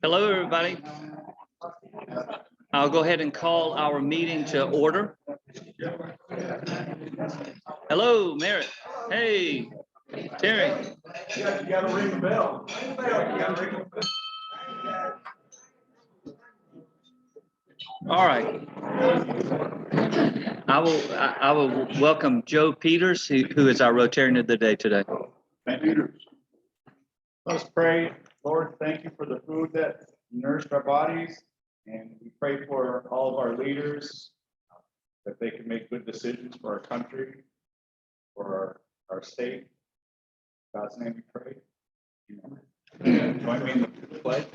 Hello, everybody. I'll go ahead and call our meeting to order. Hello, Merritt. Hey, Terry. You gotta ring the bell. All right. I will welcome Joe Peters, who is our Rotarian of the day today. Thank you. Let's pray. Lord, thank you for the food that nourished our bodies. And we pray for all of our leaders that they can make good decisions for our country, for our state. In God's name we pray. Join me in the pledge.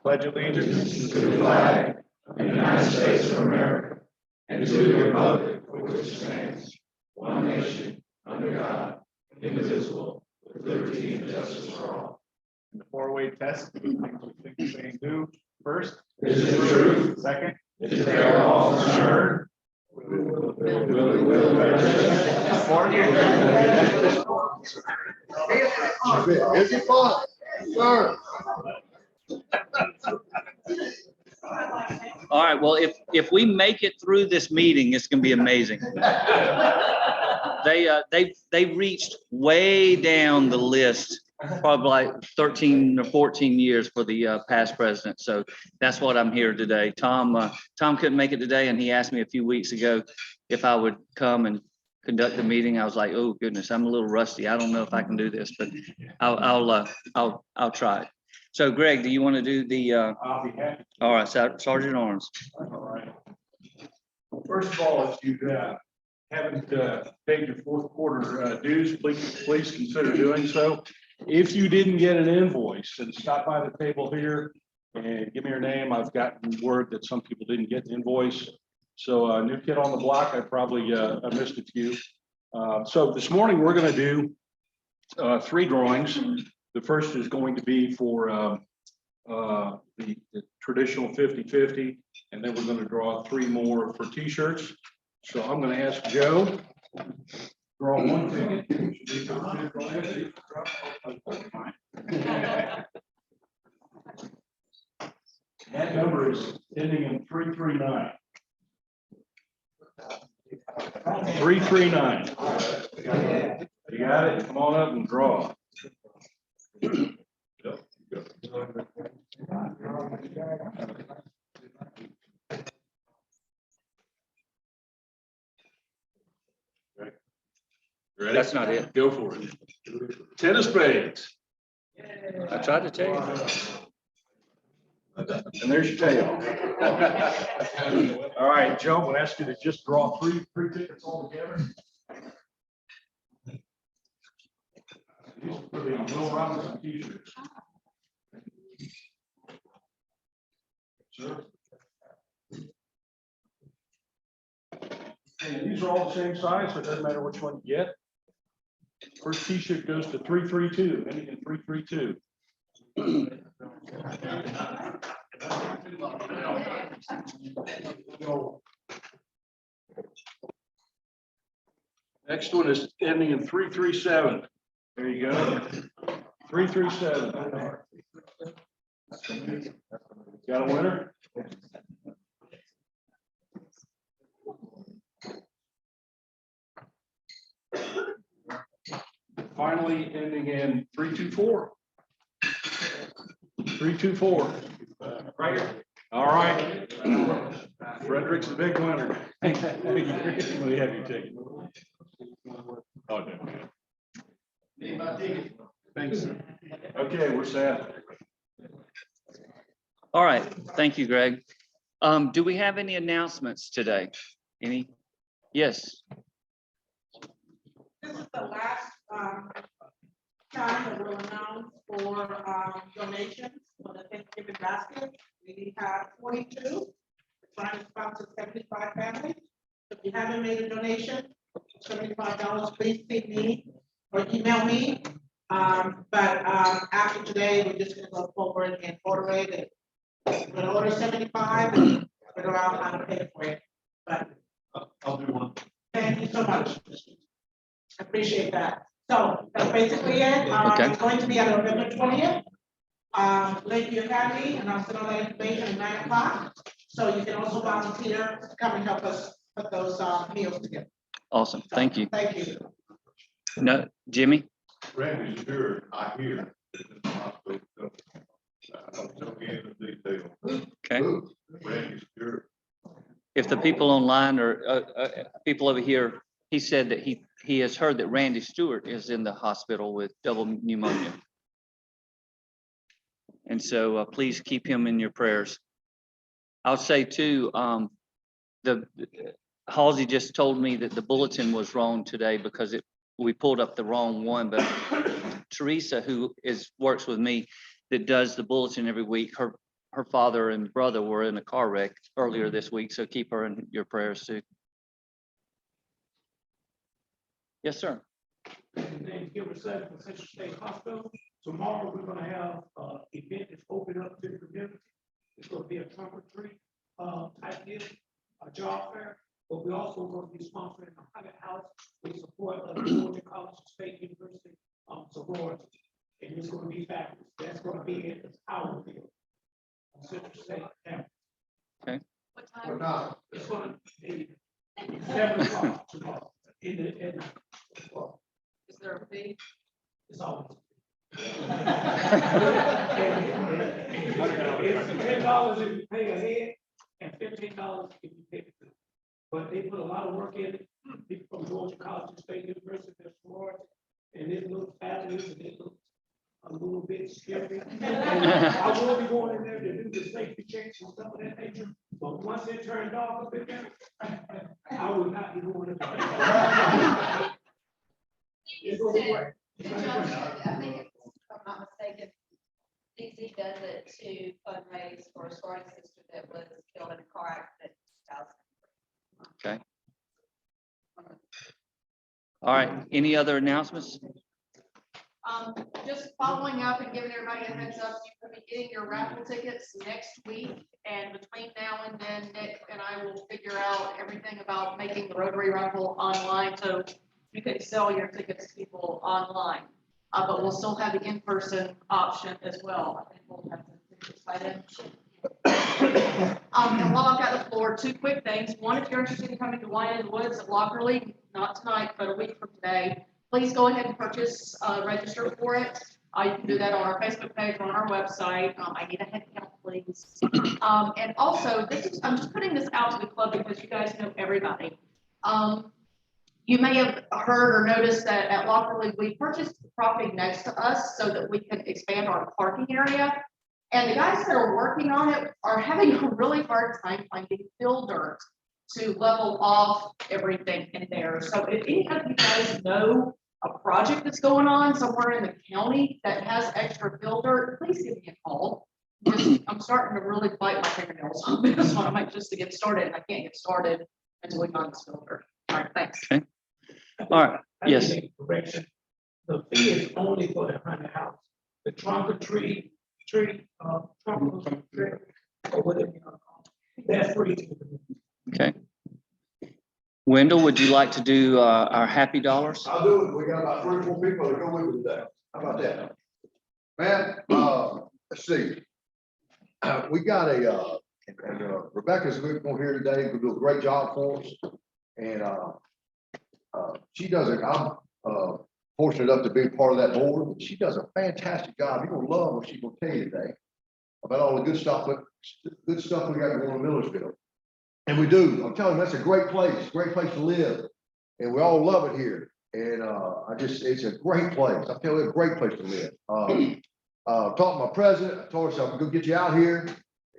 Pledge allegiance to the flag of the United States of America and to the republic for which it stands, one nation, under God, indivisible, with liberty and justice for all. In the four-way test, we think the same do. First, is it true? Second, is there all concerned? Is it fun? Sir. All right. Well, if we make it through this meeting, it's going to be amazing. They reached way down the list, probably like 13 or 14 years for the past president. So that's what I'm here today. Tom couldn't make it today, and he asked me a few weeks ago if I would come and conduct the meeting. I was like, oh goodness, I'm a little rusty. I don't know if I can do this, but I'll try. So Greg, do you want to do the? I'll be happy. All right, Sergeant Arms. All right. First of all, if you haven't paid your fourth quarter dues, please consider doing so. If you didn't get an invoice, then stop by the table here and give me your name. I've gotten word that some people didn't get the invoice. So new kid on the block, I probably I missed a few. So this morning we're going to do 3 drawings. The first is going to be for the traditional 50-50, and then we're going to draw 3 more for t-shirts. So I'm going to ask Joe, draw 1 ticket. That number is ending in 339. 339. You got it? Come on up and draw. Ready? That's not it. Go for it. 10 of spades. I tried to tell you. And there's your tail. All right, Joe, I'm going to ask you to just draw three tickets all together. These are for the Will Robinson t-shirts. Sure. And these are all the same size, so it doesn't matter which one you get. First t-shirt goes to 332, ending in 332. Next one is ending in 337. There you go. 337. Got a winner? Finally, ending in 324. 324. Right. All right. Frederick's the big winner. Let me have your ticket. Oh, no. Thanks. Okay, we're set. All right. Thank you, Greg. Do we have any announcements today? Any? Yes. This is the last time that we'll announce for donations for the Thanksgiving basket. We have 42. We're trying to sponsor 75 families. If you haven't made a donation, $75, please see me or email me. But after today, we're just going to go forward and order it. We're going to order 75 and figure out how to pay for it. But I'll do one. Thank much. Appreciate that. So that's basically it. Okay. It's going to be on November 20th. Lakeview Academy, and I'll send all that information at 9 o'clock. So you can also volunteer to come and help us put those meals together. Awesome. Thank you. Thank you. No, Jimmy? Randy Stewart, I hear. is in the hospital. Don't get into detail. Okay. Randy Stewart. If the people online or people over here, he said that he has heard that Randy Stewart is in the hospital with double pneumonia. And so please keep him in your prayers. I'll say too, Halsey just told me that the bulletin was wrong today because we pulled up the wrong one, but Teresa, who works with me, that does the bulletin every week, her father and brother were in a car wreck earlier this week, so keep her in your prayers too. Yes, sir. Name Gilbert Sutton from Central State Hospital. Tomorrow, we're gonna have event that's open up to the community. It's gonna be a trunk or treat type deal, a job fair, but we also gonna be sponsoring a haunted house with support of the Georgia College State University sorority. And it's gonna be fabulous. That's gonna be in our field. Central State campus. What time? What time? It's gonna be 7 o'clock tomorrow in the. Is there a fee? It's always. It's $10 if you pay ahead and $15 if you pay it. But they put a lot of work in it. People from Georgia College State University, they're smart, and it looks fabulous, and it looks a little bit scary. And I will be going in there to do the safety checks and stuff of that nature, but once it turned off a bit there, I would not be going in there. It's gonna be great. I think, if I'm not mistaken, DZ does it to fundraise for a sorority sister that was killed in a car accident in 2003. Okay. All right. Any other announcements? Just following up and giving everybody a heads up, you will be getting your raffle tickets next week. And between now and then, Nick and I will figure out everything about making the Rotary raffle online. So you can sell your tickets to people online, but we'll still have the in-person option as well. I think we'll have some tickets by then. And while I've got the floor, two quick things. One, if you're interested in coming to Wine in the Woods at Lockerly, not tonight, but a week from today, please go ahead and purchase, register for it. You can do that on our Facebook page or on our website. I need a head count, please. And also, I'm just putting this out to the club because you guys know everybody. You may have heard or noticed that at Lockerly, we purchased the property next to us so that we can expand our parking area. And the guys that are working on it are having a really hard time finding fill dirt to level off everything in there. So if any of you guys know a project that's going on somewhere in the county that has extra fill dirt, please give me a call. I'm starting to really bite my fingernails on this one. I might just to get started, and I can't get started until we find this fill dirt. All right, thanks. Okay. All right. Yes. Correction. The fee is only for the haunted house. The trunk or treat, trunk or treat, or whatever you want to call it. That's free. Okay. Wendell, would you like to do our happy dollars? I'll do it. We got about 3 or 4 people to go with me today. How about that? Man, let's see. We got Rebecca's going here today, will do a great job for us. And she does it. I'm fortunate enough to be part of that board. She does a fantastic job. You're gonna love what she's gonna tell you today about all the good stuff we got going on in Milledgeville. And we do. I'm telling you, that's a great place to live. And we all love it here. And it's a great place. I'm telling you, a great place to live. Talked to my president, I told her I'm gonna get you out here.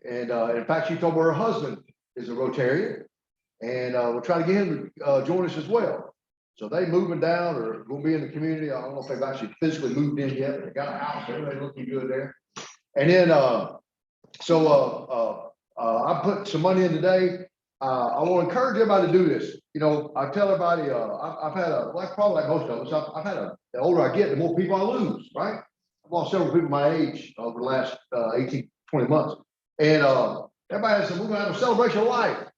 And in fact, she told me her husband is a Rotarian. And we'll try to get him to join us as well. So they moving down or gonna be in the community. I don't know if they've actually physically moved in yet, but they got a house, everybody looking good there. And then, I put some money in today. I want to encourage everybody to do this. You know, I tell everybody, I've had probably like most of us, I've had the older I get, the more people I lose, right? I've lost several people my age over the last 18, 20 months. And everybody said, we're gonna have a celebration of life.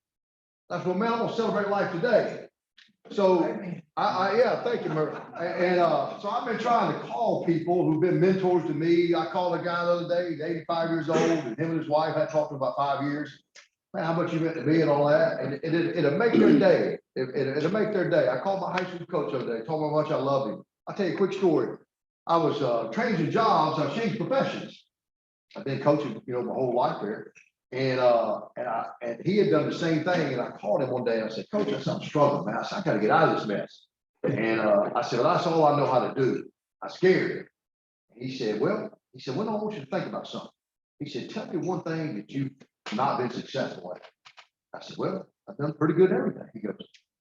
That's what, man, I'm gonna celebrate life today. So, yeah, thank you, Murphy. So I've been trying to call people who've been mentors to me. I called a guy the other day, he's 85 years old, and him and his wife had talked for about 5 years. Man, how much you meant to me and all that, and it'll make their day. It'll make their day. I called my high school coach the other day, told him how much I love him. I'll tell you a quick story. I was changing jobs, I changed professions. I've been coaching, my whole life there. And he had done the same thing. And I called him one day and I said, Coach, I said, I'm struggling, man. I said, I got to get out of this mess. And I said, well, that's all I know how to do. I'm scared. He said, well, I want you to think about something. He said, tell me one thing that you've not been successful at. I said, well, I've done pretty good at everything. He goes,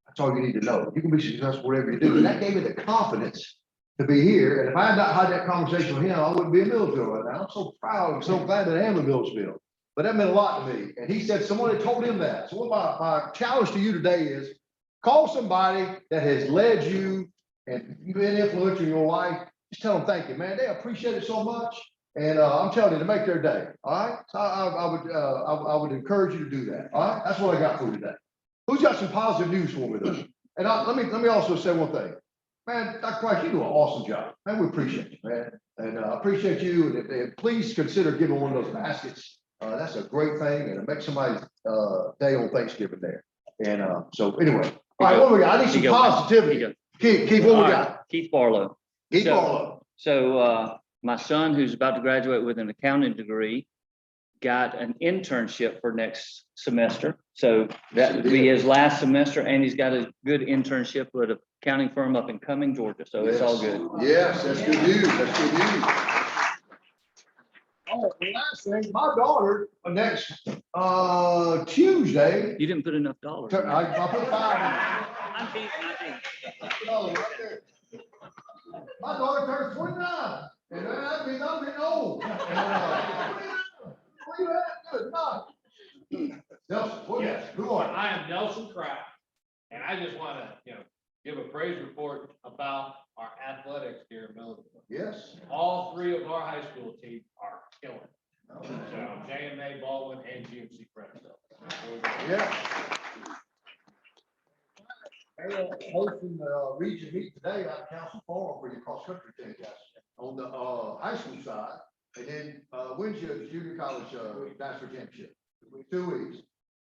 that's all you need to know. You can be successful whatever you do. And that gave me the confidence to be here. And if I had not had that conversation with him, I wouldn't be in Milledgeville right now. I'm so proud and so glad that I am in Milledgeville. But that meant a lot to me. And he said someone had told him that. So what my challenge to you today is call somebody that has led you and you've been influential in your life. Just tell them thank you, man. They appreciate it so much. And I'm telling you to make their day. All right. So I would encourage you to do that. All right. That's what I got for you today. Who's got some positive news for me though? And let me also say one thing. Man, Dr. Price, you do an awesome job. Man, we appreciate you, man. And I appreciate you. And please consider giving one of those baskets. That's a great thing. And it makes somebody's day on Thanksgiving there. And so anyway, all right, what we got? I need some positivity. Keith, what we got? Keith Barlow. Keith Barlow. So my son, who's about to graduate with an accounting degree, got an internship for next semester. So that would be his last semester, and he's got a good internship with an accounting firm up in Cumming, Georgia. So it's all good. Yes, that's good news. That's good news. Oh, the last thing, my daughter next Tuesday. You didn't put enough dollars. I put 5. I'm being. Oh, right there. My daughter turned 29, and that means I'm getting old. Where you at? Good, nice. Nelson, what is? Who are you? I am Nelson Craft, and I just want to, give a praise report about our athletics here in Milledgeville. Yes. All 3 of our high school teams are killing it. So JMA, Baldwin, and GMC Prep. Yeah. Hosting the region meet today at Council Forum for your cross country team, guys, on the high school side. And then Wednesday, the junior college national championship, 2 weeks.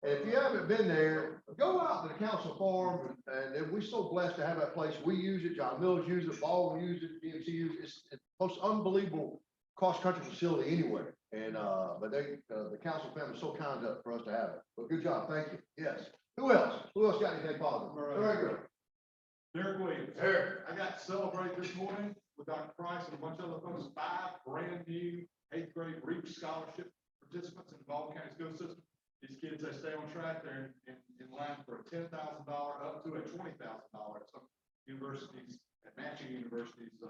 And if you haven't been there, go out to the council forum, and we're so blessed to have that place. We use it, John Mills uses it, Baldwin uses it, DMC uses it. It's the most unbelievable cross-country facility anywhere. And but the council family is so kind for us to have it. But good job, thank you. Yes. Who else? Who else got anything positive? Very good. Derek Williams. Eric. I got to celebrate this morning with Dr. Price and a bunch of other folks, 5 brand new 8th grade REAP scholarship participants in the Baldwin County school system. These kids, they stay on track. They're in line for a $10,000 up to a $20,000. Some universities and matching universities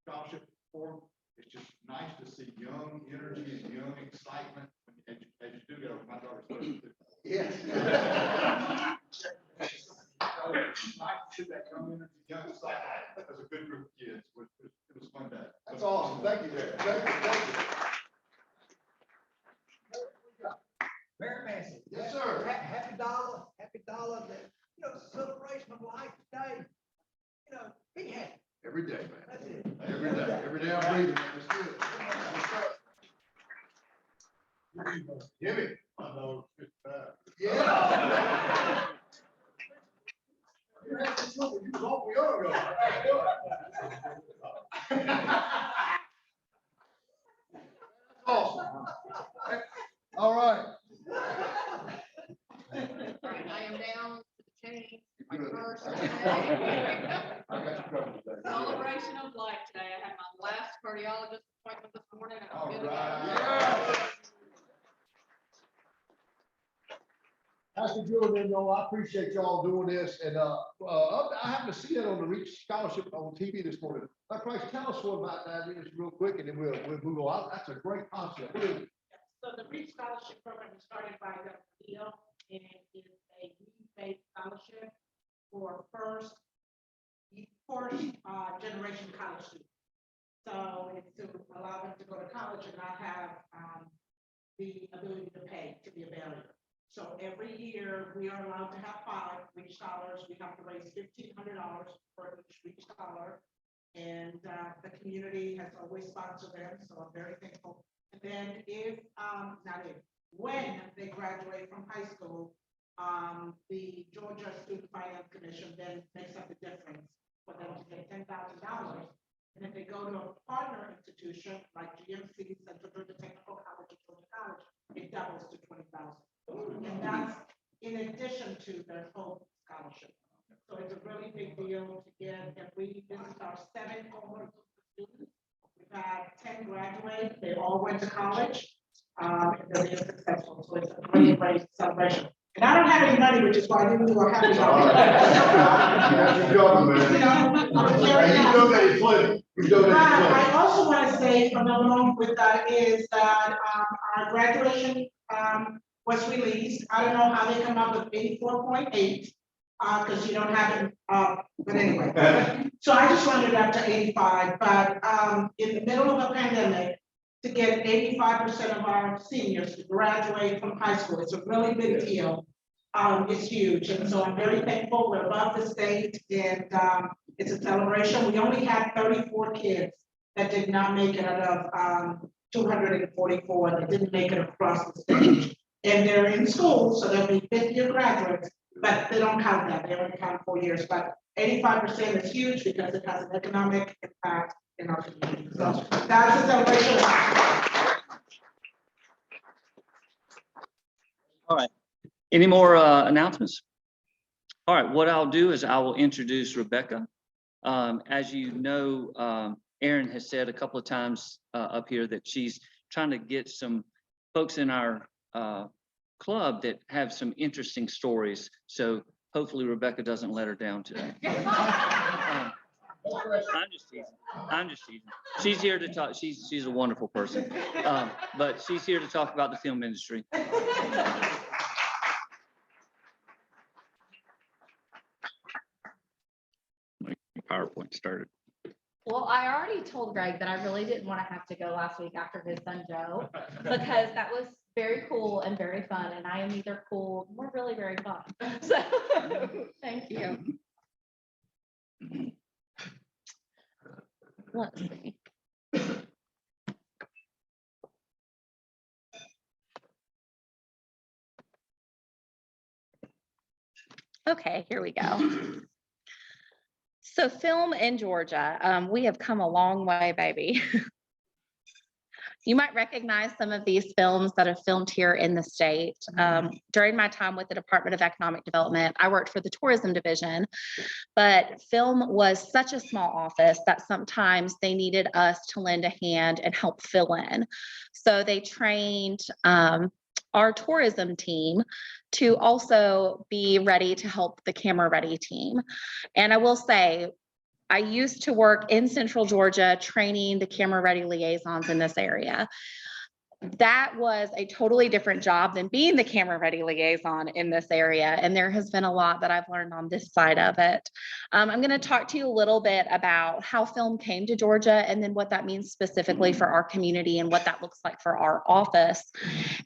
scholarship for. It's just nice to see young energy and young excitement as you do go. My daughter's 32. Yes. Nice to see that young energy, young excitement. That's a good group of kids. It was a fun day. That's awesome. Thank you, Derek. Thank you. Thank you. Mayor Massey. Yes, sir. Happy dollar that, celebration of life today. Be happy. Every day, man. That's it. Every day. Every day I'm breathing, man. It's good. Jimmy. Yeah. You had this trouble, you was awful young ago. Awesome. All right. I am down to the chain, my Good. first I got you covered today. celebration of life today. I had my last cardiologist appointment this morning. And I'm All good to go. right. Pastor Julian, I appreciate y'all doing this, and I happened to see it on the Reach Scholarship on TV this morning. Dr. Price, tell us what about that is real quick, and then we'll move on. That's a great concept. What is it? So the REAP scholarship program was started by Dr. Neal, and it's a need-based scholarship for first generation college students. So it's to allow them to go to college and not have the ability to pay to be a barrier. So every year, we are allowed to have 5 reach scholars. We have to raise $1,500 for each reach scholar. And the community has always sponsored them, so I'm very thankful. And then when they graduate from high school, the Georgia Student Finance Commission then makes up the difference for them to get $10,000. And if they go to a partner institution like GMC, Central Georgia Technical College, or Georgia College, it doubles to $20,000. And that's in addition to their full scholarship. So it's a really big deal to get, and this is our 7th cohort of students. We've had 10 graduate, they all went to college, and they're successful, so it's a really great celebration. And I don't have any money, which is why I didn't do a happy hour. Good job, man. You know, I'm very Hey, you happy. donated plenty. You donated plenty. I also want to say, along with that, is that our graduation was released. I don't know how they come up with 84.8, because you don't have it, but anyway. So I just rounded up to 85, but in the middle of a pandemic, to get 85% of our seniors to graduate from high school, it's a really big deal. It's huge, and so I'm very thankful. We're above the state, and it's a celebration. We only had 34 kids that did not make it out of 244 that didn't make it across the stage. And they're in school, so they'll be 5th-year graduates, but they don't count that. They only count 4 years. But 85% is huge because it has an economic impact in our community. So that's a celebration. All right. Any more announcements? All right, what I'll do is I will introduce Rebecca. As you know, Erin has said a couple of times up here that she's trying to get some folks in our club that have some interesting stories. So hopefully Rebecca doesn't let her down today. I'm just teasing. I'm just teasing. She's here to talk. She's a wonderful person, but she's here to talk about the film industry. My PowerPoint started. Well, I already told Greg that I really didn't want to have to go last week after his son Joe, because that was very cool and very fun, and I am neither cool nor really very fun. So thank you. Let's see. Okay, here we go. So film in Georgia, we have come a long way, baby. You might recognize some of these films that have filmed here in the state. During my time with the Department of Economic Development, I worked for the tourism division, but film was such a small office that sometimes they needed us to lend a hand and help fill in. So they trained our tourism team to also be ready to help the camera ready team. And I will say, I used to work in Central Georgia training the camera ready liaisons in this area. That was a totally different job than being the camera ready liaison in this area. And there has been a lot that I've learned on this side of it. I'm going to talk to you a little bit about how film came to Georgia and then what that means specifically for our community and what that looks like for our office.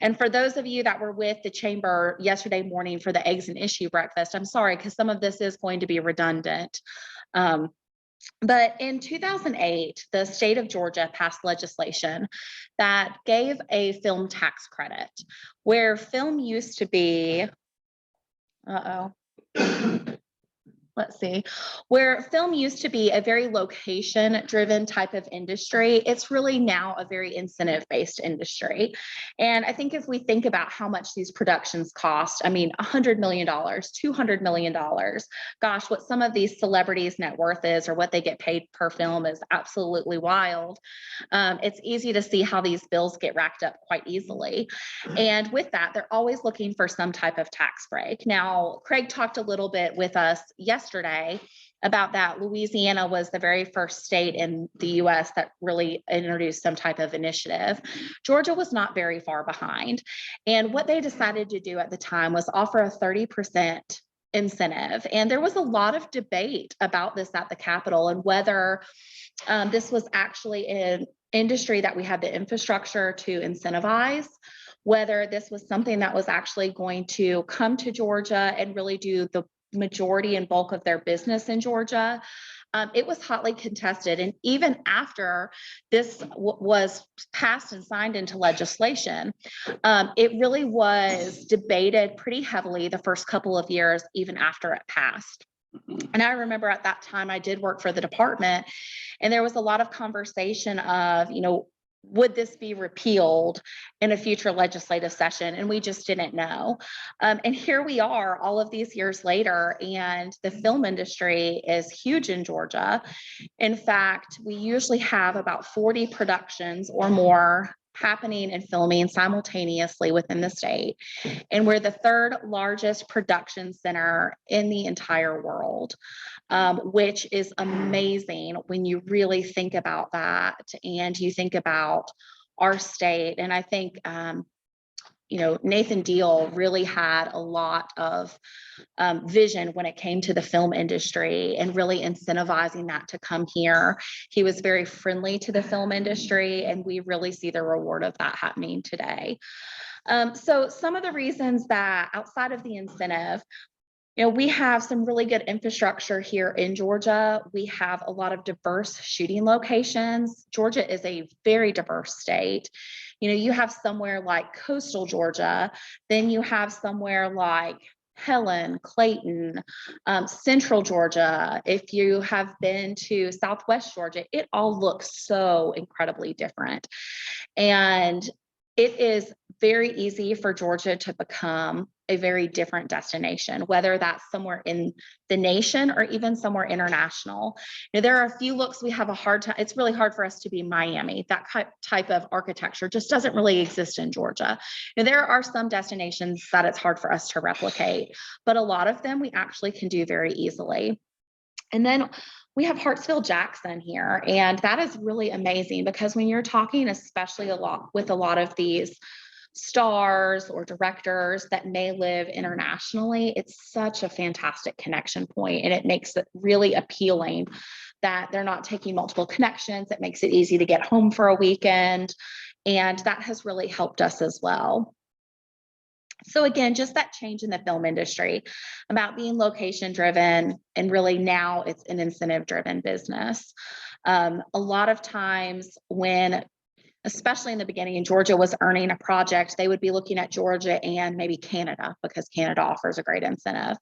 And for those of you that were with the chamber yesterday morning for the Eggs and Issue breakfast, I'm sorry, because some of this is going to be redundant. But in 2008, the state of Georgia passed legislation that gave a film tax credit where film used to be, where film used to be a very location-driven type of industry, it's really now a very incentive-based industry. And I think if we think about how much these productions cost, I mean, $100 million, $200 million, gosh, what some of these celebrities' net worth is or what they get paid per film is absolutely wild. It's easy to see how these bills get racked up quite easily. And with that, they're always looking for some type of tax break. Now, Craig talked a little bit with us yesterday about that. Louisiana was the very first state in the US that really introduced some type of initiative. Georgia was not very far behind. And what they decided to do at the time was offer a 30% incentive. And there was a lot of debate about this at the Capitol and whether this was actually an industry that we had the infrastructure to incentivize, whether this was something that was actually going to come to Georgia and really do the majority and bulk of their business in Georgia. It was hotly contested. And even after this was passed and signed into legislation, it really was debated pretty heavily the first couple of years, even after it passed. And I remember at that time, I did work for the department, and there was a lot of conversation of, would this be repealed in a future legislative session? And we just didn't know. And here we are all of these years later, and the film industry is huge in Georgia. In fact, we usually have about 40 productions or more happening and filming simultaneously within the state. And we're the third largest production center in the entire world, which is amazing when you really think about that and you think about our state. And I think, Nathan Deal really had a lot of vision when it came to the film industry and really incentivizing that to come here. He was very friendly to the film industry, and we really see the reward of that happening today. So some of the reasons that outside of the incentive, we have some really good infrastructure here in Georgia. We have a lot of diverse shooting locations. Georgia is a very diverse state. You have somewhere like coastal Georgia, then you have somewhere like Helen, Clayton, central Georgia. If you have been to Southwest Georgia, it all looks so incredibly different. And it is very easy for Georgia to become a very different destination, whether that's somewhere in the nation or even somewhere international. There are a few looks we have a hard time. It's really hard for us to be Miami. That type of architecture just doesn't really exist in Georgia. There are some destinations that it's hard for us to replicate, but a lot of them we actually can do very easily. And then we have Hartsfield-Jackson here, and that is really amazing because when you're talking, especially a lot of these stars or directors that may live internationally, it's such a fantastic connection point, and it makes it really appealing that they're not taking multiple connections. It makes it easy to get home for a weekend, and that has really helped us as well. So again, just that change in the film industry about being location driven, and really now it's an incentive driven business. A lot of times when, especially in the beginning, Georgia was earning a project, they would be looking at Georgia and maybe Canada, because Canada offers a great incentive.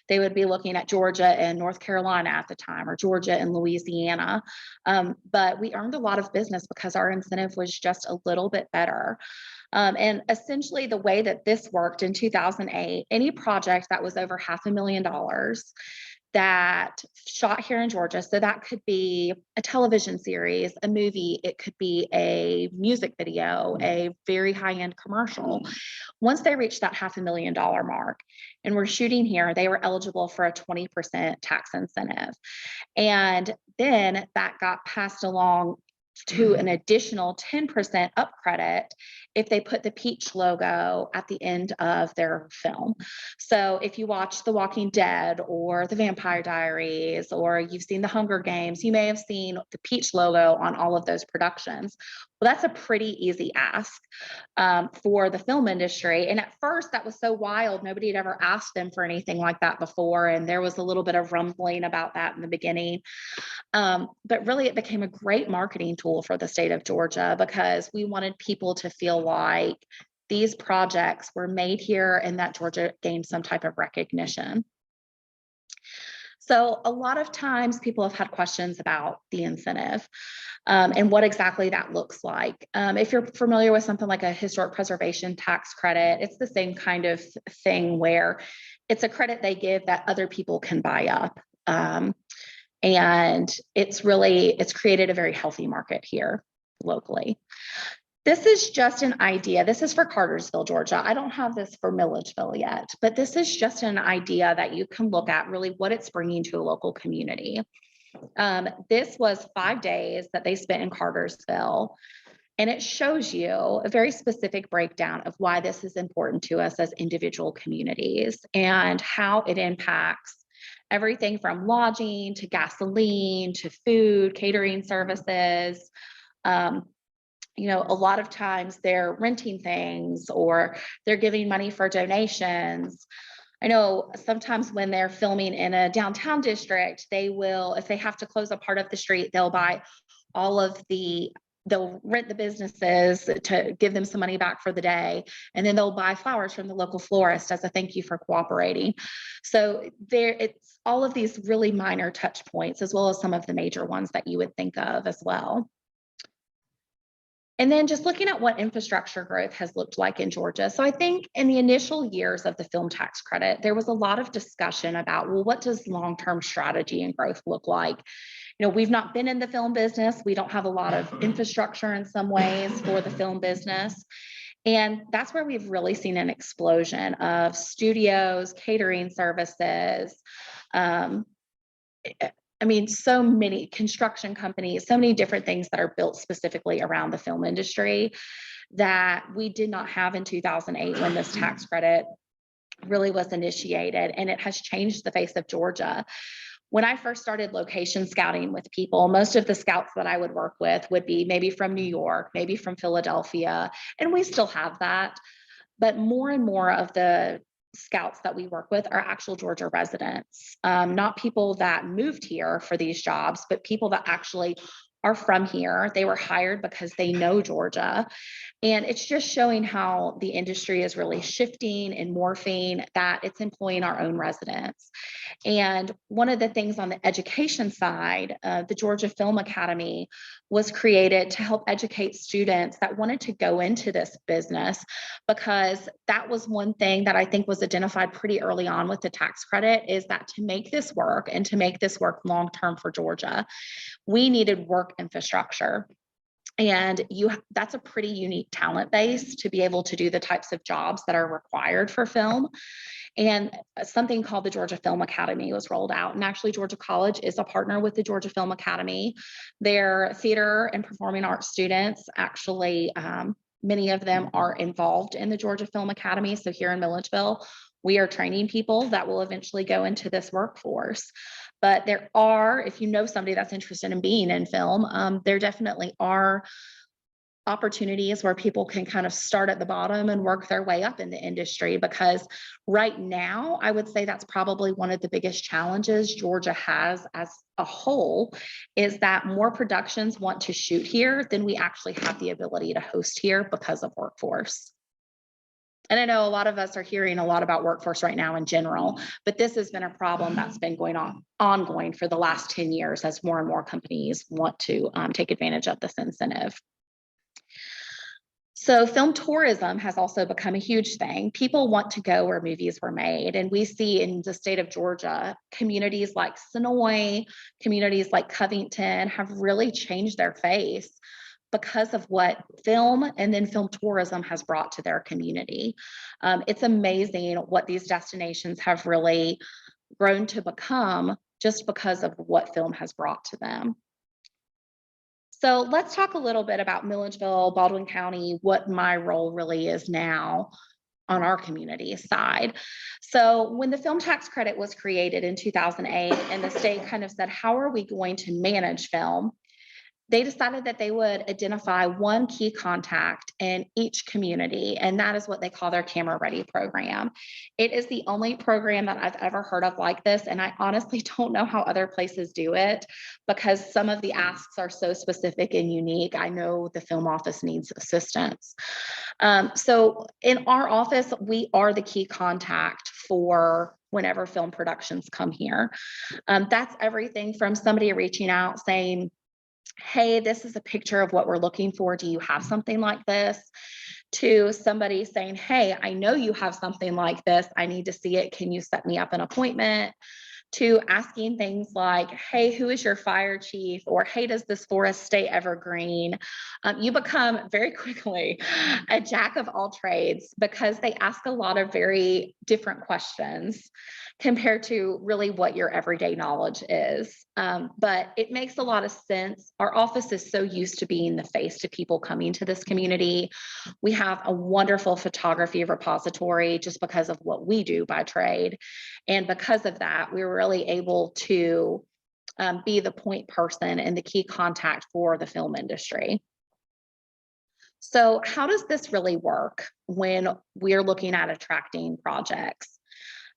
They would be looking at Georgia and North Carolina at the time, or Georgia and Louisiana. But we earned a lot of business because our incentive was just a little bit better. And essentially the way that this worked in 2008, any project that was over $500,000 that shot here in Georgia, so that could be a television series, a movie, it could be a music video, a very high-end commercial. Once they reached that $500,000 mark and we're shooting here, they were eligible for a 20% tax incentive. And then that got passed along to an additional 10% up credit if they put the peach logo at the end of their film. So if you watch The Walking Dead or The Vampire Diaries, or you've seen The Hunger Games, you may have seen the peach logo on all of those productions. Well, that's a pretty easy ask for the film industry. And at first that was so wild. Nobody had ever asked them for anything like that before. And there was a little bit of rumbling about that in the beginning. But really it became a great marketing tool for the state of Georgia, because we wanted people to feel like these projects were made here and that Georgia gained some type of recognition. So a lot of times people have had questions about the incentive and what exactly that looks like. If you're familiar with something like a historic preservation tax credit, it's the same kind of thing where it's a credit they give that other people can buy up. And it's created a very healthy market here locally. This is just an idea. This is for Cartersville, Georgia. I don't have this for Milledgeville yet, but this is just an idea that you can look at really what it's bringing to a local community. This was 5 days that they spent in Cartersville, and it shows you a very specific breakdown of why this is important to us as individual communities and how it impacts everything from lodging to gasoline to food, catering services, you know, a lot of times they're renting things or they're giving money for donations. I know sometimes when they're filming in a downtown district, they will, if they have to close a part of the street, they'll buy all of the, they'll rent the businesses to give them some money back for the day. And then they'll buy flowers from the local florist as a thank you for cooperating. So there, it's all of these really minor touch points, as well as some of the major ones that you would think of as well. And then just looking at what infrastructure growth has looked like in Georgia. So I think in the initial years of the film tax credit, there was a lot of discussion about, well, what does long-term strategy and growth look like? You know, we've not been in the film business. We don't have a lot of infrastructure in some ways for the film business. And that's where we've really seen an explosion of studios, catering services, I mean, so many construction companies, so many different things that are built specifically around the film industry that we did not have in 2008 when this tax credit really was initiated, and it has changed the face of Georgia. When I first started location scouting with people, most of the scouts that I would work with would be maybe from New York, maybe from Philadelphia, and we still have that. But more and more of the scouts that we work with are actual Georgia residents, not people that moved here for these jobs, but people that actually are from here. They were hired because they know Georgia. And it's just showing how the industry is really shifting and morphing, that it's employing our own residents. And one of the things on the education side, the Georgia Film Academy was created to help educate students that wanted to go into this business, because that was one thing that I think was identified pretty early on with the tax credit, is that to make this work and to make this work long-term for Georgia, we needed work infrastructure. And that's a pretty unique talent base to be able to do the types of jobs that are required for film. And something called the Georgia Film Academy was rolled out. And actually, Georgia College is a partner with the Georgia Film Academy. Their theater and performing arts students, actually, many of them are involved in the Georgia Film Academy. So here in Milledgeville, we are training people that will eventually go into this workforce. But there are, if you know somebody that's interested in being in film, there definitely are opportunities where people can kind of start at the bottom and work their way up in the industry. Because right now, I would say that's probably one of the biggest challenges Georgia has as a whole, is that more productions want to shoot here than we actually have the ability to host here because of workforce. And I know a lot of us are hearing a lot about workforce right now in general, but this has been a problem that's been ongoing for the last 10 years as more and more companies want to take advantage of this incentive. So film tourism has also become a huge thing. People want to go where movies were made. And we see in the state of Georgia, communities like Sonoy, communities like Covington have really changed their face because of what film and then film tourism has brought to their community. It's amazing what these destinations have really grown to become just because of what film has brought to them. So let's talk a little bit about Milledgeville, Baldwin County, what my role really is now on our community side. So when the film tax credit was created in 2008 and the state kind of said, how are we going to manage film? They decided that they would identify one key contact in each community, and that is what they call their Camera Ready program. It is the only program that I've ever heard of like this, and I honestly don't know how other places do it because some of the asks are so specific and unique. I know the film office needs assistance. So in our office, we are the key contact for whenever film productions come here. That's everything from somebody reaching out saying, hey, this is a picture of what we're looking for. Do you have something like this? To somebody saying, hey, I know you have something like this. I need to see it. Can you set me up an appointment? To asking things like, hey, who is your fire chief? Or hey, does this forest stay evergreen? You become very quickly a jack of all trades because they ask a lot of very different questions compared to really what your everyday knowledge is. But it makes a lot of sense. Our office is so used to being the face to people coming to this community. We have a wonderful photography repository just because of what we do by trade. And because of that, we were really able to be the point person and the key contact for the film industry. So how does this really work when we're looking at attracting projects?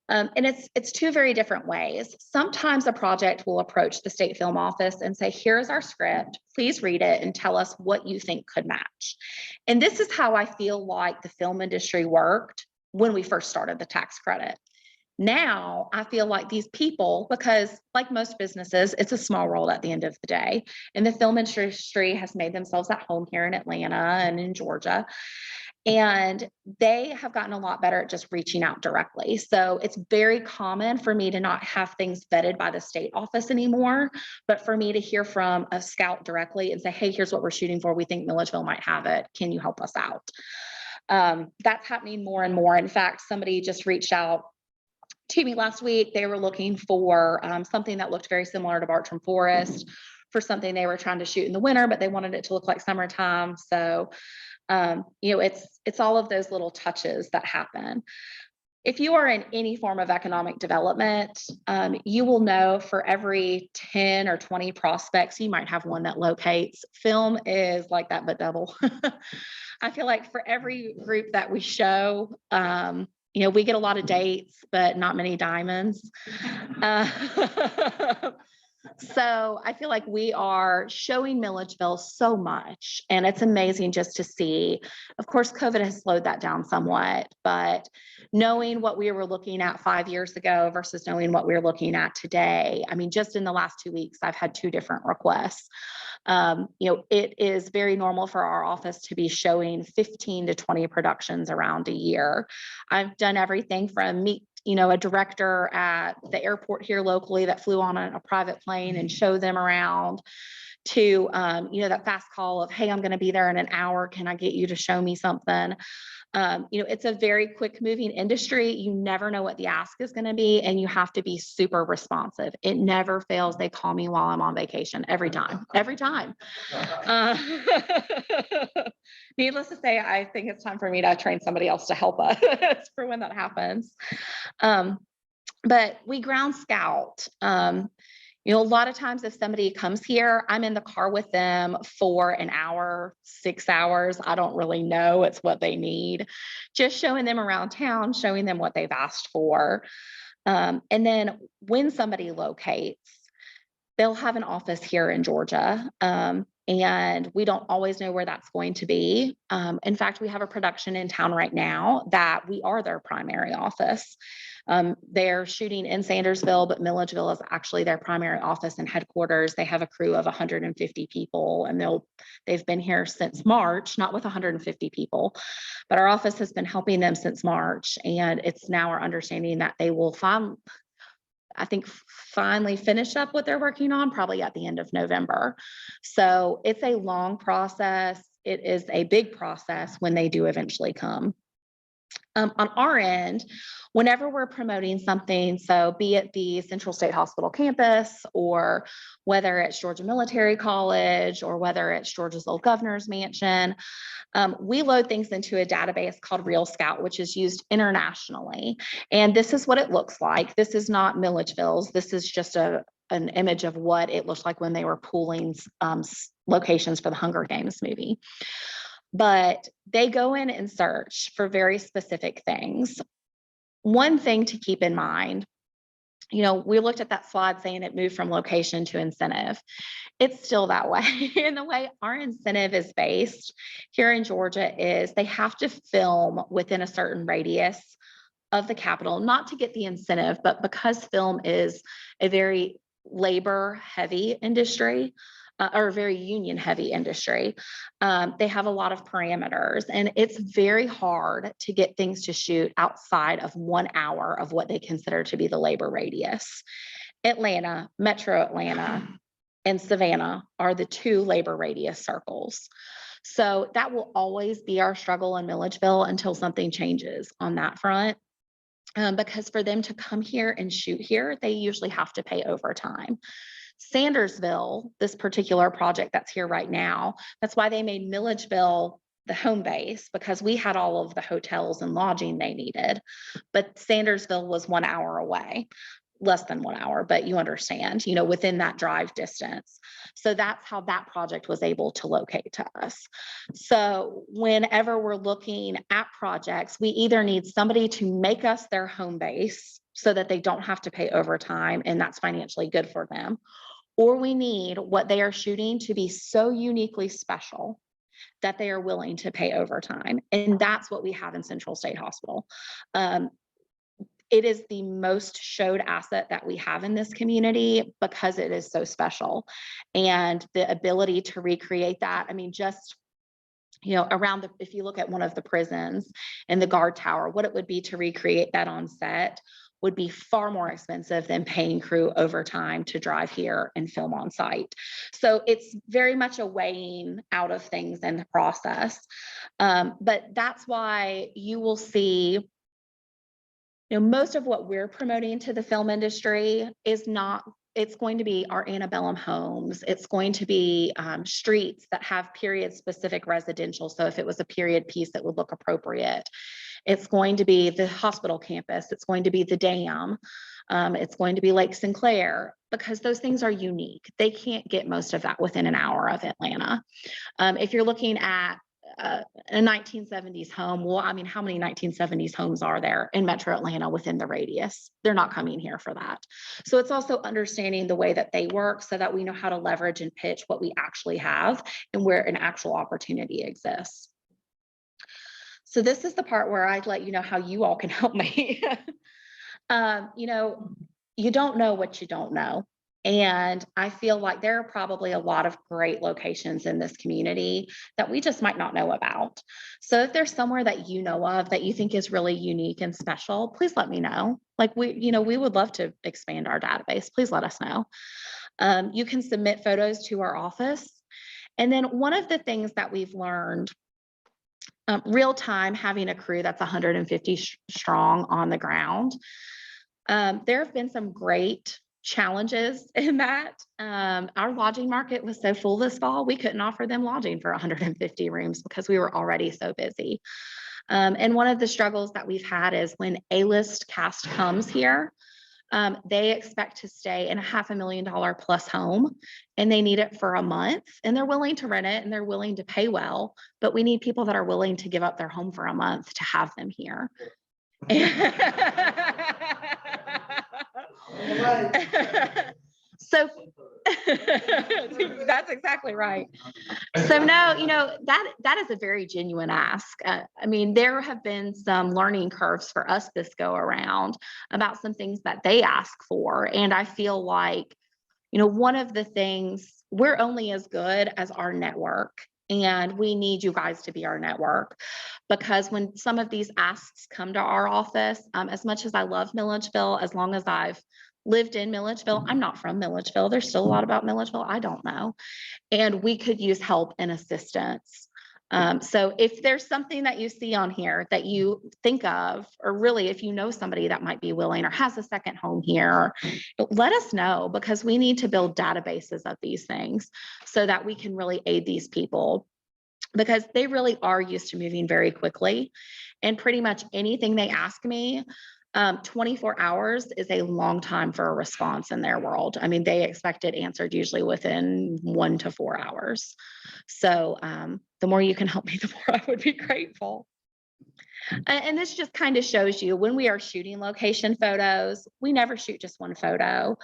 And it's two very different ways. Sometimes a project will approach the state film office and say, here's our script, please read it and tell us what you think could match. And this is how I feel like the film industry worked when we first started the tax credit. Now I feel like these people, because like most businesses, it's a small world at the end of the day. And the film industry has made themselves at home here in Atlanta and in Georgia. And they have gotten a lot better at just reaching out directly. So it's very common for me to not have things vetted by the state office anymore, but for me to hear from a scout directly and say, hey, here's what we're shooting for. We think Milledgeville might have it. Can you help us out? That's happening more and more. In fact, somebody just reached out to me last week. They were looking for something that looked very similar to Bartram Forest for something they were trying to shoot in the winter, but they wanted it to look like summertime. So it's all of those little touches that happen. If you are in any form of economic development, you will know for every 10 or 20 prospects, you might have one that locates. Film is like that, but double. I feel like for every group that we show, we get a lot of dates, but not many diamonds. So I feel like we are showing Milledgeville so much, and it's amazing just to see. Of course, COVID has slowed that down somewhat, but knowing what we were looking at 5 years ago versus knowing what we're looking at today, I mean, just in the last 2 weeks, I've had 2 different requests. It is very normal for our office to be showing 15 to 20 productions around a year. I've done everything from meet a director at the airport here locally that flew on a private plane and show them around to, that fast call of, hey, I'm going to be there in an hour. Can I get you to show me something? It's a very quick moving industry. You never know what the ask is going to be, and you have to be super responsive. It never fails. They call me while I'm on vacation every time. Needless to say, I think it's time for me to train somebody else to help us for when that happens. But we ground scout. A lot of times if somebody comes here, I'm in the car with them for an hour, 6 hours. I don't really know. It's what they need. Just showing them around town, showing them what they've asked for. And then when somebody locates, they'll have an office here in Georgia. And we don't always know where that's going to be. In fact, we have a production in town right now that we are their primary office. They're shooting in Sandersville, but Milledgeville is actually their primary office and headquarters. They have a crew of 150 people, and they've been here since March, not with 150 people, but our office has been helping them since March. And it's now our understanding that they will finally finish up what they're working on probably at the end of November. So it's a long process. It is a big process when they do eventually come. On our end, whenever we're promoting something, so be it the Central State Hospital campus, or whether it's Georgia Military College, or whether it's Georgia's old governor's mansion, we load things into a database called Real Scout, which is used internationally. And this is what it looks like. This is not Milledgeville's. This is just an image of what it looked like when they were pooling locations for the Hunger Games movie. But they go in and search for very specific things. One thing to keep in mind, we looked at that slide saying it moved from location to incentive. It's still that way. And the way our incentive is based here in Georgia is they have to film within a certain radius of the Capitol, not to get the incentive, but because film is a very labor heavy industry, or a very union heavy industry. They have a lot of parameters, and it's very hard to get things to shoot outside of 1 hour of what they consider to be the labor radius. Atlanta, Metro Atlanta, and Savannah are the 2 labor radius circles. So that will always be our struggle in Milledgeville until something changes on that front. Because for them to come here and shoot here, they usually have to pay overtime. Sandersville, this particular project that's here right now, that's why they made Milledgeville the home base, because we had all of the hotels and lodging they needed, but Sandersville was 1 hour away. less than 1 hour, but you understand, within that drive distance. So that's how that project was able to locate to us. So whenever we're looking at projects, we either need somebody to make us their home base so that they don't have to pay overtime, and that's financially good for them, or we need what they are shooting to be so uniquely special that they are willing to pay overtime. And that's what we have in Central State Hospital. It is the most showed asset that we have in this community because it is so special. And the ability to recreate that, I mean, just, around if you look at one of the prisons in the guard tower, what it would be to recreate that on set would be far more expensive than paying crew overtime to drive here and film on site. So it's very much a weighing out of things in the process. But that's why you will see, most of what we're promoting to the film industry is not, it's going to be our antebellum homes. It's going to be streets that have period specific residential. So if it was a period piece, that would look appropriate. It's going to be the hospital campus. It's going to be the dam. It's going to be Lake Sinclair, because those things are unique. They can't get most of that within an hour of Atlanta. If you're looking at a 1970s home, well, I mean, how many 1970s homes are there in Metro Atlanta within the radius? They're not coming here for that. So it's also understanding the way that they work so that we know how to leverage and pitch what we actually have and where an actual opportunity exists. So this is the part where I'd let you know how you all can help me. You don't know what you don't know. And I feel like there are probably a lot of great locations in this community that we just might not know about. So if there's somewhere that you know of that you think is really unique and special, please let me know. Like we would love to expand our database. Please let us know. You can submit photos to our office. And then one of the things that we've learned, real time, having a crew that's 150 strong on the ground, there have been some great challenges in that. Our lodging market was so full this fall, we couldn't offer them lodging for 150 rooms because we were already so busy. And one of the struggles that we've had is when A-list cast comes here, they expect to stay in a $500,000 plus home, and they need it for a month, and they're willing to rent it and they're willing to pay well, but we need people that are willing to give up their home for a month to have them here. So that's exactly right. So no, that is a very genuine ask. I mean, there have been some learning curves for us this go around about some things that they ask for. And I feel like, one of the things, we're only as good as our network. And we need you guys to be our network, because when some of these asks come to our office, as much as I love Milledgeville, as long as I've lived in Milledgeville, I'm not from Milledgeville. There's still a lot about Milledgeville I don't know. And we could use help and assistance. So if there's something that you see on here that you think of, or really if you know somebody that might be willing or has a second home here, let us know, because we need to build databases of these things so that we can really aid these people, because they really are used to moving very quickly. And pretty much anything they ask me, 24 hours is a long time for a response in their world. I mean, they expect it answered usually within 1 to 4 hours. So the more you can help me, the more I would be grateful. And this just kind of shows you, when we are shooting location photos, we never shoot just one photo,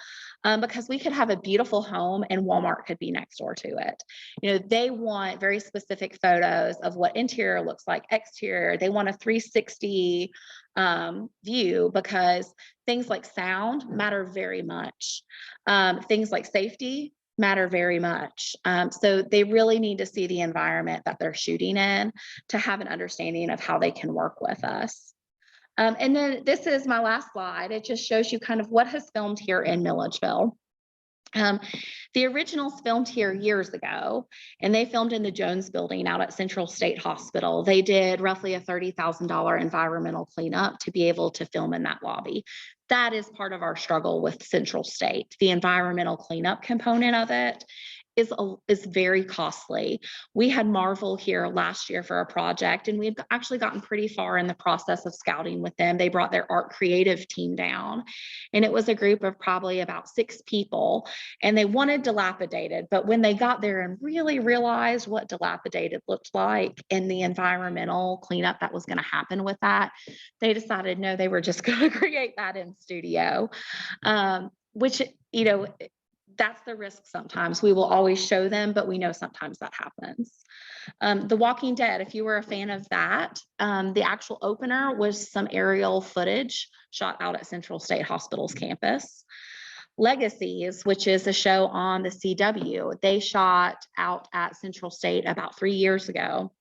because we could have a beautiful home and Walmart could be next door to it. They want very specific photos of what interior looks like, exterior. They want a 360 view, because things like sound matter very much. Things like safety matter very much. So they really need to see the environment that they're shooting in to have an understanding of how they can work with us. And then this is my last slide. It just shows you kind of what has filmed here in Milledgeville. The originals filmed here years ago, and they filmed in the Jones building out at Central State Hospital. They did roughly a $30,000 environmental cleanup to be able to film in that lobby. That is part of our struggle with Central State, the environmental cleanup component of it. is very costly. We had Marvel here last year for a project, and we've actually gotten pretty far in the process of scouting with them. They brought their art creative team down, and it was a group of probably about 6 people, and they wanted dilapidated. But when they got there and really realized what dilapidated looked like and the environmental cleanup that was going to happen with that, they decided, no, they were just going to create that in studio, which, you know, that's the risk sometimes. We will always show them, but we know sometimes that happens. The Walking Dead, if you were a fan of that, the actual opener was some aerial footage shot out at Central State Hospital's campus. Legacies, which is a show on the CW, they shot out at Central State about 3 years ago.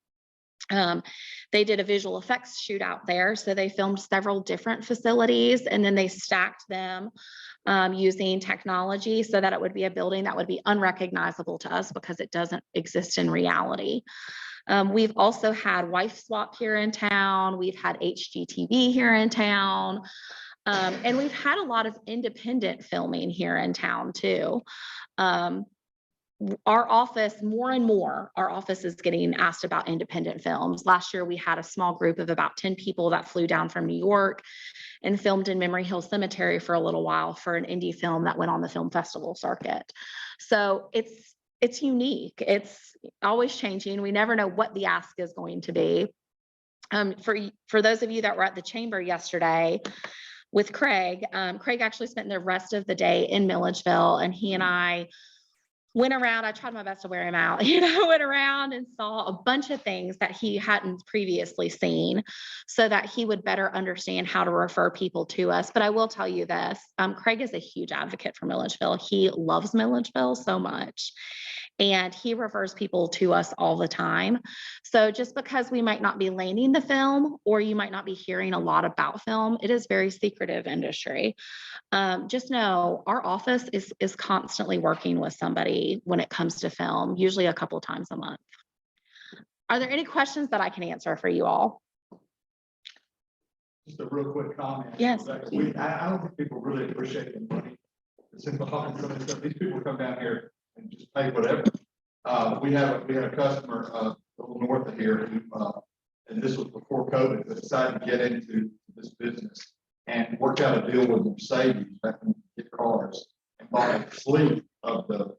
They did a visual effects shoot out there. So they filmed several different facilities, and then they stacked them using technology so that it would be a building that would be unrecognizable to us because it doesn't exist in reality. We've also had Wife Swap here in town. We've had HGTV here in town. And we've had a lot of independent filming here in town too. Our office, more and more, our office is getting asked about independent films. Last year, we had a small group of about 10 people that flew down from New York and filmed in Memory Hill Cemetery for a little while for an indie film that went on the film festival circuit. So it's unique. It's always changing. We never know what the ask is going to be. For those of you that were at the chamber yesterday with Craig, Craig actually spent the rest of the day in Milledgeville, and he and I went around. I tried my best to wear him out, went around and saw a bunch of things that he hadn't previously seen so that he would better understand how to refer people to us. But I will tell you this, Craig is a huge advocate for Milledgeville. He loves Milledgeville so much, and he refers people to us all the time. So just because we might not be landing the film, or you might not be hearing a lot about film, it is very secretive industry. Just know our office is constantly working with somebody when it comes to film, usually a couple times a month. Are there any questions that I can answer for you all? Just a real quick comment. Yes. I don't think people really appreciate the money that's involved in some of this stuff. These people come down here and just pay whatever. We had a customer a little north of here who, and this was before COVID, but decided to get into this business and worked out a deal with Mercedes back in get cars and bought a fleet of the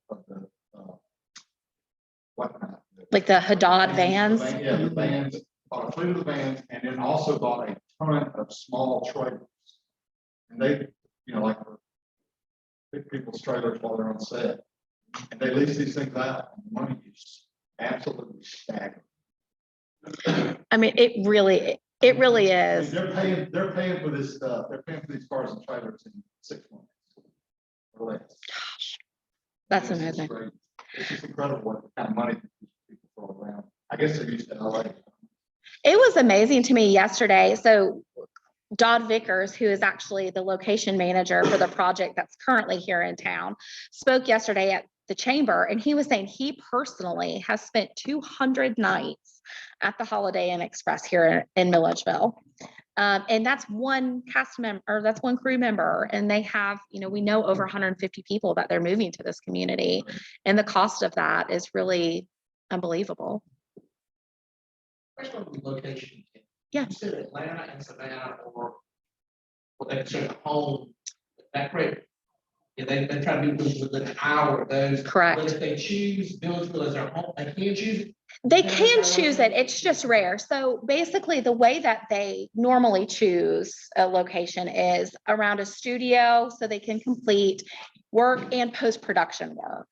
Like the Haddad vans? Yeah, the vans, bought a fleet of the vans, and then also bought a ton of small trailers. And they, like for big people's trailers while they're on set. And they lease these things out, and the money is absolutely staggering. I mean, it really is. They're paying for this stuff. They're paying for these cars and trailers in 6 months. Or less. Gosh, that's amazing. Great. It's just incredible what kind of money people throw around. I guess they're used to LA. It was amazing to me yesterday. So Dodd Vickers, who is actually the location manager for the project that's currently here in town, spoke yesterday at the chamber, and he was saying he personally has spent 200 nights at the Holiday Inn Express here in Milledgeville. And that's one cast member, or that's one crew member. And they have, we know over 150 people that they're moving to this community. And the cost of that is really unbelievable. Question on the location. Yeah. You said Atlanta and Savannah, or what they consider home, is that correct? Yeah, they try to do within an hour of those. Correct. But if they choose Milledgeville as their home, they can choose it? They can choose it. It's just rare. So basically the way that they normally choose a location is around a studio so they can complete work and post-production work.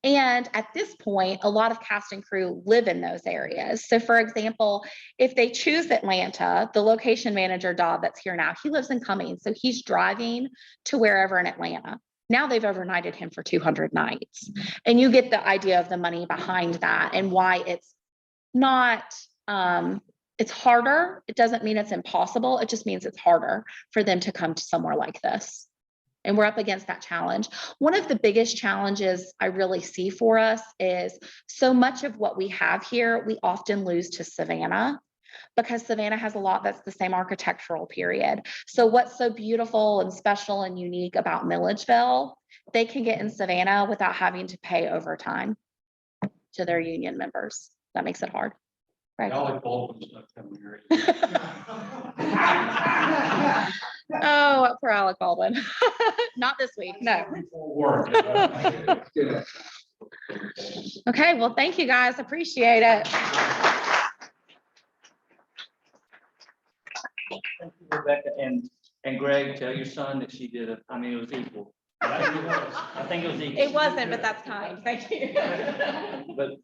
And at this point, a lot of cast and crew live in those areas. So for example, if they choose Atlanta, the location manager, Dodd, that's here now, he lives in Cummings. So he's driving to wherever in Atlanta. Now they've overnighted him for 200 nights. And you get the idea of the money behind that and why it's not, it's harder. It doesn't mean it's impossible. It just means it's harder for them to come to somewhere like this. And we're up against that challenge. One of the biggest challenges I really see for us is so much of what we have here, we often lose to Savannah, because Savannah has a lot that's the same architectural period. So what's so beautiful and special and unique about Milledgeville, they can get in Savannah without having to pay overtime. to their union members. That makes it hard. Right? Y'all like Baldwin stuff coming here. Oh, poor Alec Baldwin. Not this week, no. Work. Okay, well, thank you guys. Appreciate it. Thank you, Rebecca, and Greg, tell your son that she did it. I mean, it was equal. I think it was equal. It wasn't, but that's kind. Thank you. But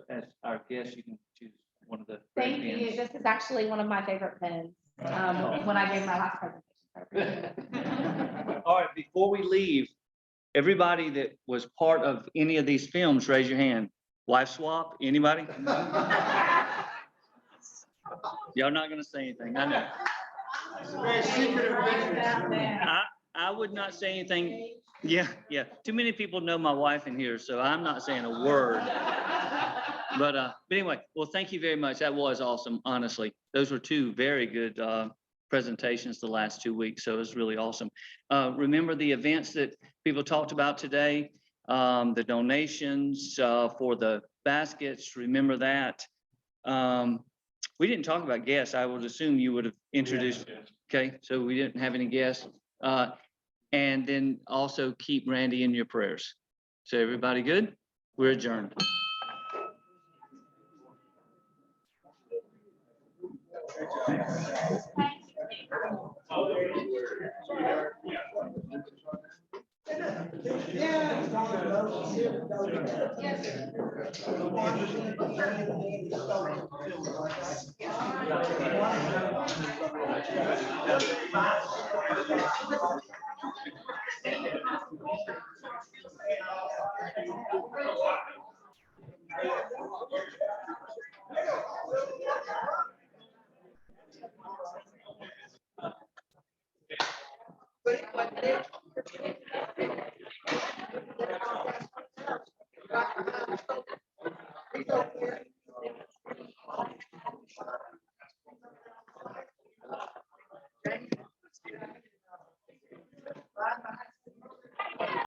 as our guest, you can choose one of the. Thank you. pens. This is actually one of my favorite pens, when I gave my last presentation. All right, before we leave, everybody that was part of any of these films, raise your hand. Wife swap, anybody? Y'all not gonna say anything, I know. I would not say anything. Yeah. Too many people know my wife in here, so I'm not saying a word. But anyway, well, thank you very much. That was awesome, honestly. Those were two very good presentations the last 2 weeks, so it was really awesome. Remember the events that people talked about today, the donations for the baskets, remember that. We didn't talk about guests. I would assume you would have introduced. Okay, so we didn't have any guests. And then also keep Randy in your prayers. So everybody good? We're adjourned. Yes.